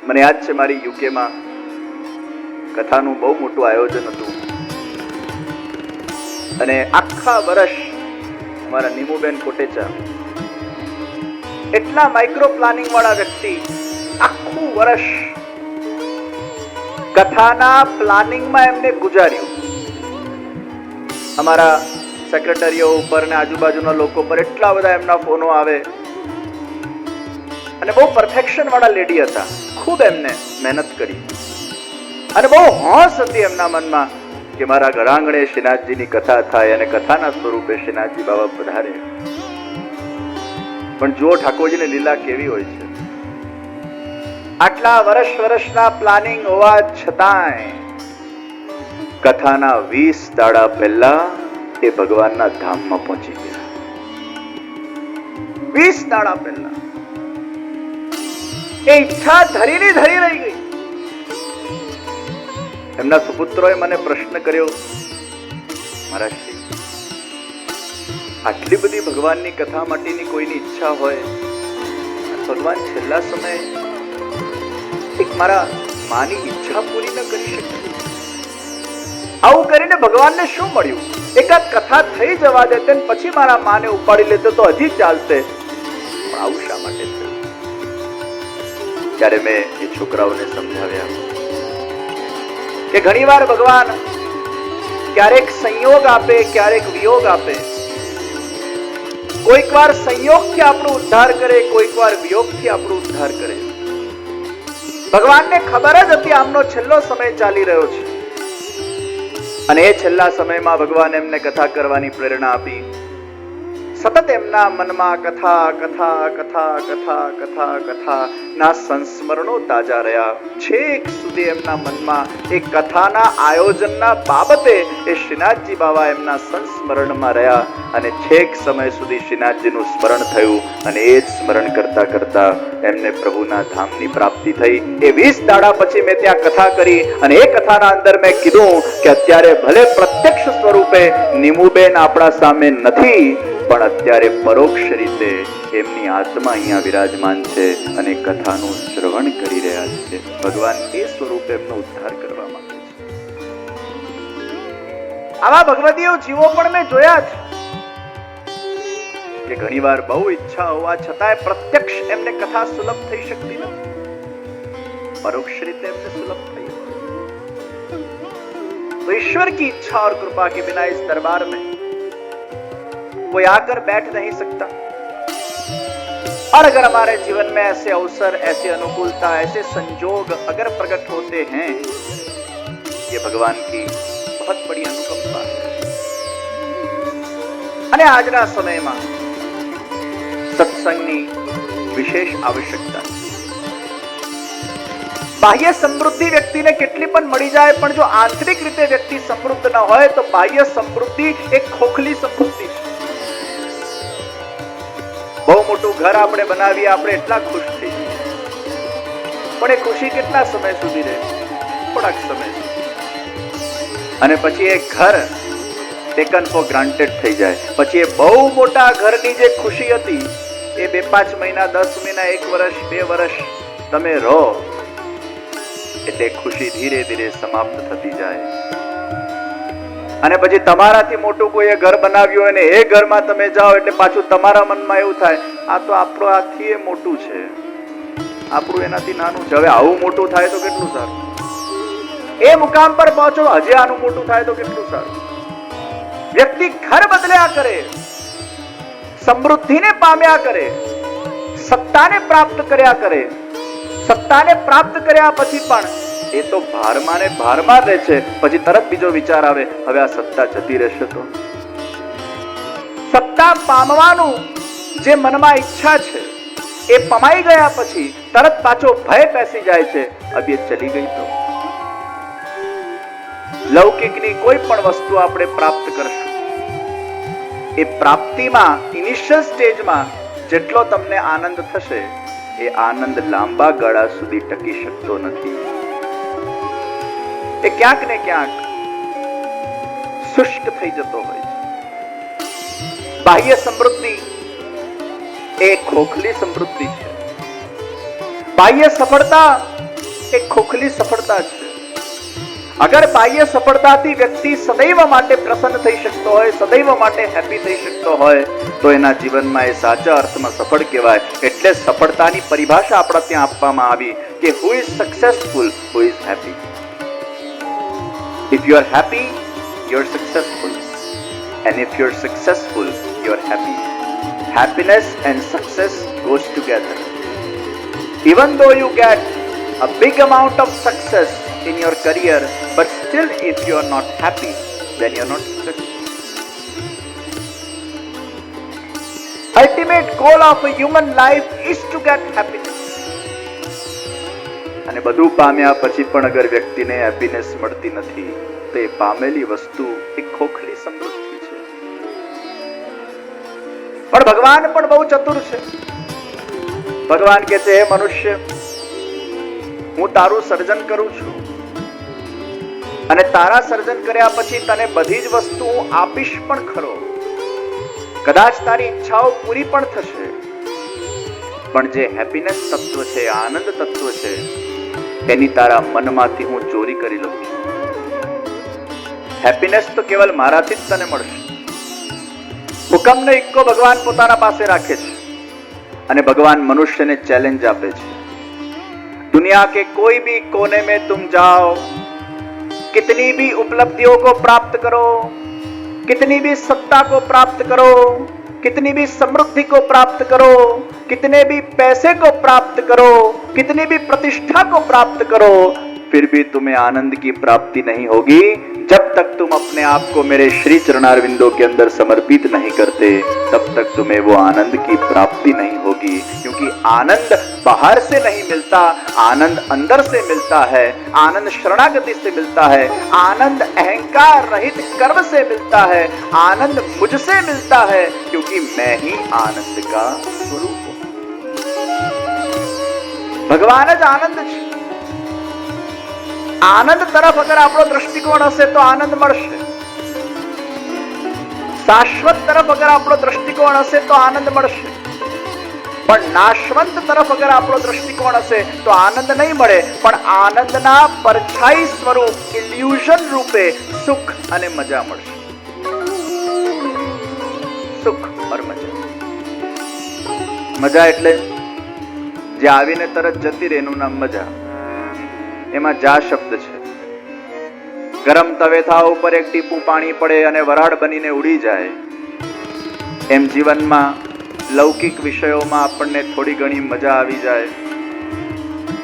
મને યાદ છે મારી યુકેમાં કથાનું બહુ મોટું આયોજન હતું અને આખા વર્ષ મારા નીમુબેન કોટેચા એટલા માઇક્રો પ્લાનિંગ વાળા વ્યક્તિ આખું વર્ષ કથાના પ્લાનિંગમાં એમને ગુજાર્યું. અમારા સેક્રેટરીઓ ઉપર ને આજુબાજુના લોકો પર એટલા બધા એમના ફોનો આવે અને બહુ પરફેક્શન વાળા લેડી હતા. ખૂબ એમને મહેનત કરી અને બહુ હોશ હતી એમના મનમાં કે મારા ઘરાંગણે શ્રીનાથજીની કથા થાય અને કથાના સ્વરૂપે શ્રીનાથજી બાબા પધારે. પણ જુઓ ઠાકોરજીની લીલા કેવી હોય છે. આટલા વર્ષના પ્લાનિંગ હોવા છતાંય કથાના 20 દાડા પહેલા એ ભગવાનના ધામમાં પહોંચી ગયા. 20 દાડા પહેલા એ ઈચ્છા ધરી રહી ગઈ. એમના સુપુત્રોએ મને પ્રશ્ન કર્યો, મહારાજ આટલી બધી ભગવાનની કથા માટેની કોઈની ઈચ્છા હોય, ભગવાન છેલ્લા સમયે એક મારા માની ઈચ્છા પૂરી ન કરી શકે. આવું કરીને ભગવાનને શું મળ્યું? એકાદ કથા થઈ જવા દેતે પછી મારા માને ઉપાડી લેતો તો હજી ચાલતે, પણ આવું શા માટે થયું? ત્યારે મેં એ છોકરાઓને સમજાવ્યા કે ઘણીવાર ભગવાન ક્યારેક સંયોગ આપે, ક્યારેક વિયોગ આપે. કોઈક વાર સંયોગથી આપણો ઉદ્ધાર કરે, કોઈક વાર વિયોગથી આપણો ઉદ્ધાર કરે. ભગવાનને ખબર જ હતી આમનો છેલ્લો સમય ચાલી રહ્યો છે અને એ છેલ્લા સમયમાં ભગવાન એમને કથા કરવાની પ્રેરણા આપી. સતત એમના મનમાં કથા કથા કથા કથા કથા કથા ના સંસ્મરણો તાજા રહ્યા. છેક સુધી એમના મનમાં એ કથાના આયોજનના બાબતે એ શ્રીનાથજી બાબા એમના સંસ્મરણમાં રહ્યા અને છેક સમય સુધી શ્રીનાથજીનું સ્મરણ થયું અને એ જ સ્મરણ કરતા કરતા એમને પ્રભુના ધામની પ્રાપ્તિ થઈ. એ 20 દાડા પછી મેં ત્યાં કથા કરી અને એ કથાના અંદર મેં કીધું કે અત્યારે ભલે પ્રત્યક્ષ સ્વરૂપે નીમુબેન આપણા સામે નથી, પણ અત્યારે પરોક્ષ રીતે એમની આત્મા અહીંયા વિરાજમાન છે અને કથાનું શ્રવણ કરી રહ્યા છે. ભગવાન એ સ્વરૂપે એમનો ઉદ્ધાર કરવા માંગે છે. આવા ભગવદીય જીવો પણ મેં જોયા છે કે ઘણીવાર બહુ ઈચ્છા હોવા છતાંય પ્રત્યક્ષ એમને કથા સુલભ થઈ શકતી નથી, પરોક્ષ રીતે એમને સુલભ થઈ. तो ईश्वर की इच्छा और कृपा के बिना इस दरबार में कोई आकर बैठ नहीं सकता. और अगर हमारे जीवन में ऐसे अवसर, ऐसी अनुकूलता, ऐसे संजोग अगर प्रकट होते हैं, ये भगवान की बहुत बड़ी अनुकंपा है. અને આજના સમયમાં સત્સંગની વિશેષ આવશ્યકતા. બાહ્ય સમૃદ્ધિ વ્યક્તિને કેટલી પણ મળી જાય, પણ જો આંતરિક રીતે વ્યક્તિ સમૃદ્ધ ન હોય તો બાહ્ય સમૃદ્ધિ એક ખોખલી સમૃદ્ધિ છે. બહુ મોટું ઘર આપણે બનાવીએ, આપણે એટલા ખુશ થઈ જઈએ, પણ એ ખુશી કેટલા સમય સુધી રહે? થોડાક સમય સુધી. અને પછી એ ઘર ટેકન ફોર ગ્રાન્ટેડ થઈ જાય. પછી એ બહુ મોટા ઘરની જે ખુશી હતી એ 2-5 મહિના, 10 મહિના, 1 વર્ષ, 2 વર્ષ તમે રહો એટલે ખુશી ધીરે ધીરે સમાપ્ત થતી જાય. અને પછી તમારાથી મોટું કોઈએ ઘર બનાવ્યું હોય ને એ ઘરમાં તમે જાઓ એટલે પાછું તમારા મનમાં એવું થાય, આ તો આપણું આથી એ મોટું છે, આપણું એનાથી નાનું છે. હવે આવું મોટું થાય તો કેટલું સારું. એ મુકામ પર પહોંચો, હજી આનું મોટું થાય તો કેટલું સારું. વ્યક્તિ ઘર બદલ્યા કરે, સમૃદ્ધિને પામ્યા કરે, સત્તાને પ્રાપ્ત કર્યા કરે. સત્તાને પ્રાપ્ત કર્યા પછી પણ એ તો ભારમાં ને ભારમાં રહે છે. પછી તરત બીજો વિચાર આવે, હવે આ સત્તા જતી રહેશે તો. સત્તા પામવાનું જે મનમાં ઈચ્છા છે એ પમાઈ ગયા પછી તરત પાછો ભય પેસી જાય છે, હવે એ ચલી ગઈ તો. લૌકિકની કોઈ પણ વસ્તુ આપણે પ્રાપ્ત કરશું, એ પ્રાપ્તિમાં ઇનિશિયલ સ્ટેજમાં જેટલો તમને આનંદ થશે એ આનંદ લાંબા ગાળા સુધી ટકી શકતો નથી. એ ક્યાંક ને ક્યાંક શુષ્ક થઈ જતો હોય છે. બાહ્ય સમૃદ્ધિ એ ખોખલી સમૃદ્ધિ છે. બાહ્ય સફળતા એ ખોખલી સફળતા છે. અગર બાહ્ય સફળતાથી વ્યક્તિ સદૈવ માટે પ્રસન્ન થઈ શકતો હોય, સદૈવ માટે હેપી થઈ શકતો હોય, તો એના જીવનમાં એ સાચા અર્થમાં સફળ કહેવાય. એટલે સફળતાની પરિભાષા આપણા ત્યાં આપવામાં આવી કે who is successful, who is happy. If you are happy, you are successful, and if you are successful, you are happy. Happiness and success goes together. Even though you get a big amount of success in your career, but still if you are not happy, then you are not successful. Ultimate goal of a human life is to get happiness. અને બધું પામ્યા પછી પણ અગર વ્યક્તિને happiness મળતી નથી, તો એ પામેલી વસ્તુ એક ખોખલી સમૃદ્ધિ છે. પણ ભગવાન પણ બહુ ચતુર છે. ભગવાન કહે છે, હે મનુષ્ય, હું તારું સર્જન કરું છું અને તારા સર્જન કર્યા પછી તને બધી જ વસ્તુ હું આપીશ પણ ખરો. કદાચ તારી ઈચ્છાઓ પૂરી પણ થશે, પણ જે હેપીનેસ તત્વ છે, આનંદ તત્વ છે, એની તારા મનમાંથી હું ચોરી કરી લઉં છું. હેપીનેસ તો કેવલ મારાથી જ તને મળશે. હુકમનો ઇક્કો ભગવાન પોતાના પાસે રાખે છે અને ભગવાન મનુષ્યને ચેલેન્જ આપે છે. दुनिया के कोई भी कोने में तुम जाओ, कितनी भी उपलब्धियों को प्राप्त करो, कितनी भी सत्ता को प्राप्त करो, कितनी भी समृद्धि को प्राप्त करो, कितने भी पैसे को प्राप्त करो, कितनी भी प्रतिष्ठा को प्राप्त करो, फिर भी तुम्हें आनंद की प्राप्ति नहीं होगी जब तक तुम अपने आप को मेरे श्री चरणारविंदों के अंदर समर्पित नहीं करते. तब तक तुम्हें वो आनंद की प्राप्ति नहीं होगी. क्योंकि आनंद बाहर से नहीं मिलता, आनंद अंदर से मिलता है. आनंद शरणागति से मिलता है. आनंद अहंकार रहित कर्म से मिलता है. आनंद मुझसे मिलता है, क्योंकि मैं ही आनंद का स्वरूप हूं. भगवान ज आनंद છે. આનંદ તરફ અગર આપણો દ્રષ્ટિકોણ હશે તો આનંદ મળશે. શાશ્વત તરફ અગર આપણો દ્રષ્ટિકોણ હશે તો આનંદ મળશે. પણ નાશવંત તરફ અગર આપણો દ્રષ્ટિકોણ હશે તો આનંદ નહીં મળે. પણ આનંદના પરછાઈ સ્વરૂપ, ઇલ્યુઝન રૂપે સુખ અને મજા મળશે. સુખ और મજા. મજા એટલે જે આવીને તરત જતી રહે એનું નામ મજા. એમાં જા શબ્દ છે. ગરમ તવેથા ઉપર એક ટીપું પાણી પડે અને વરાળ બનીને ઉડી જાય, એમ જીવનમાં લૌકિક વિષયોમાં આપણને થોડી ઘણી મજા આવી જાય.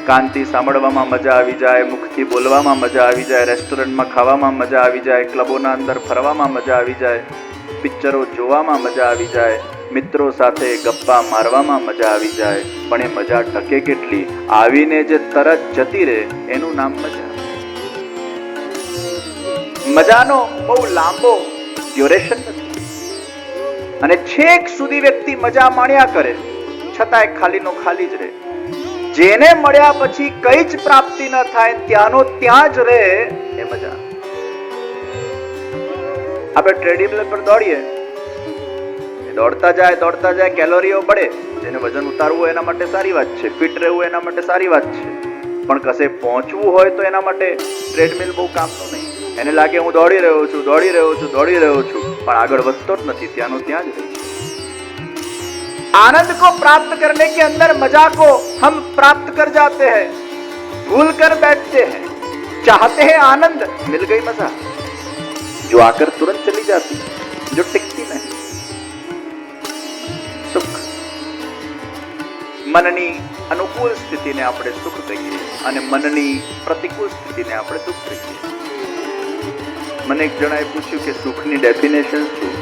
કાનથી સાંભળવામાં મજા આવી જાય, મુખથી બોલવામાં મજા આવી જાય, રેસ્ટોરન્ટમાં ખાવામાં મજા આવી જાય, ક્લબોના અંદર ફરવામાં મજા આવી જાય, પિક્ચરો જોવામાં મજા આવી જાય, મિત્રો સાથે ગપ્પા મારવામાં મજા આવી જાય. પણ એ મજા ટકે કેટલી? આવીને જે તરત જતી રહે એનું નામ મજા. મજાનો બહુ લાંબો ડ્યુરેશન નથી અને છેક સુધી વ્યક્તિ મજા માણ્યા કરે છતાંય ખાલીનો ખાલી જ રહે. જેને મળ્યા પછી કઈ જ પ્રાપ્તિ ન થાય, ત્યાંનો ત્યાં જ રહે એ મજા. આપણે ટ્રેડમિલ પર દોડીએ, દોડતા જાય, કેલોરીઓ બળે. જેને વજન ઉતારવું હોય એના માટે સારી વાત છે, ફિટ રહેવું એના માટે સારી વાત છે. પણ કશે પહોંચવું હોય તો એના માટે ટ્રેડમિલ બહુ કામનું નહીં. એને લાગે હું દોડી રહ્યો છું, પણ આગળ વધતો જ નથી, ત્યાંનો ત્યાં જ રહે. आनंद को प्राप्त करने के अंदर मजा को हम प्राप्त कर जाते हैं, भूल कर बैठते हैं. चाहते हैं आनंद, मिल गई मजा जो आकर तुरंत चली जाती, जो टिकती नहीं. सुख, मननी अनुकूल સ્થિતિને આપણે સુખ કહીએ અને મનની પ્રતિકૂળ સ્થિતિને આપણે દુઃખ કહીએ. મને એક જણાએ પૂછ્યું કે સુખની ડેફિનેશન શું?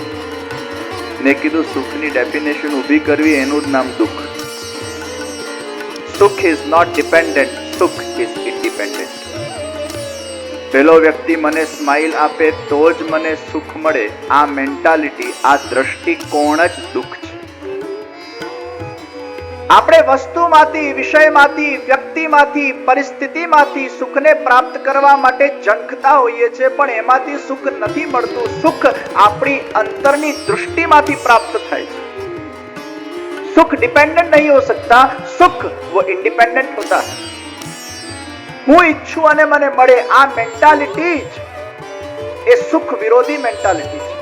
મેં કીધું સુખની ડેફિનેશન ઊભી કરવી એનું જ નામ દુઃખ. સુખ ઇઝ નોટ ડિપેન્ડન્ટ, સુખ ઇઝ ઇન્ડિપેન્ડન્ટ. પેલો વ્યક્તિ મને સ્માઇલ આપે તો જ મને સુખ મળે, આ મેન્ટાલિટી, આ દ્રષ્ટિકોણ જ દુઃખ છે. આપણે વસ્તુમાંથી, વિષયમાંથી, વ્યક્તિમાંથી, પરિસ્થિતિમાંથી સુખને પ્રાપ્ત કરવા માટે ઝંખતા હોઈએ છીએ, પણ એમાંથી સુખ નથી મળતું. સુખ આપણી અંતરની દૃષ્ટિમાંથી પ્રાપ્ત થાય છે. સુખ डिपेंडेंट नहीं हो सकता, सुख वो इंडिपेंडेंट होता है. હું ઈચ્છું અને મને મળે, આ મેન્ટાલિટી જ એ સુખ વિરોધી મેન્ટાલિટી છે.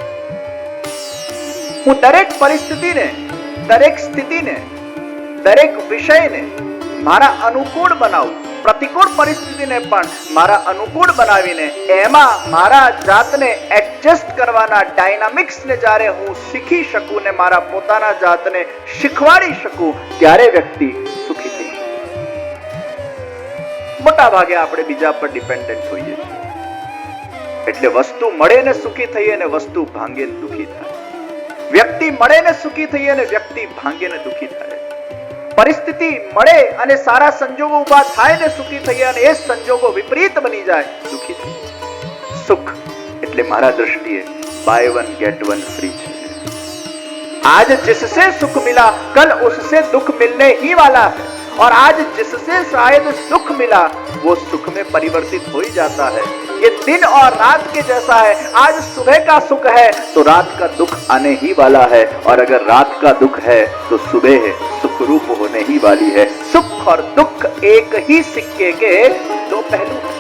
હું દરેક પરિસ્થિતિને, દરેક સ્થિતિને, દરેક વિષયને મારા અનુકૂળ બનાવું, પ્રતિકૂળ પરિસ્થિતિને પણ મારા અનુકૂળ બનાવીને એમાં મારા જાતને એડજસ્ટ કરવાના ડાયનામિક્સને જ્યારે હું શીખી શકું ને મારા પોતાના જાતને શીખવાડી શકું, ત્યારે વ્યક્તિ સુખી થઈ શકે. મોટા ભાગે આપણે બીજા પર ડિપેન્ડન્ટ હોઈએ છીએ. એટલે વસ્તુ મળે ને સુખી થઈએ ને વસ્તુ ભાંગે ને દુખી થાય. વ્યક્તિ મળે ને સુખી થઈએ ને વ્યક્તિ ભાંગે ને દુખી થાય. પરિસ્થિતિ મળે અને સારા સંજોગો ઉભા થાય ને સુખી થઈએ અને એ સંજોગો વિપરીત બની જાય, દુખી થઈએ. સુખ એટલે મારા દૃષ્ટિએ buy one get one free છે. आज जिससे सुख मिला कल उससे दुख मिलने ही वाला है, और आज जिससे शायद सुख मिला वो सुख में परिवर्तित हो ही जाता है. ये दिन और रात के जैसा है. आज सुबह का सुख है तो रात का दुख आने ही वाला है, और अगर रात का दुख है तो सुबह सुख रूप होने ही वाली है. सुख और दुख एक ही सिक्के के दो पहलू.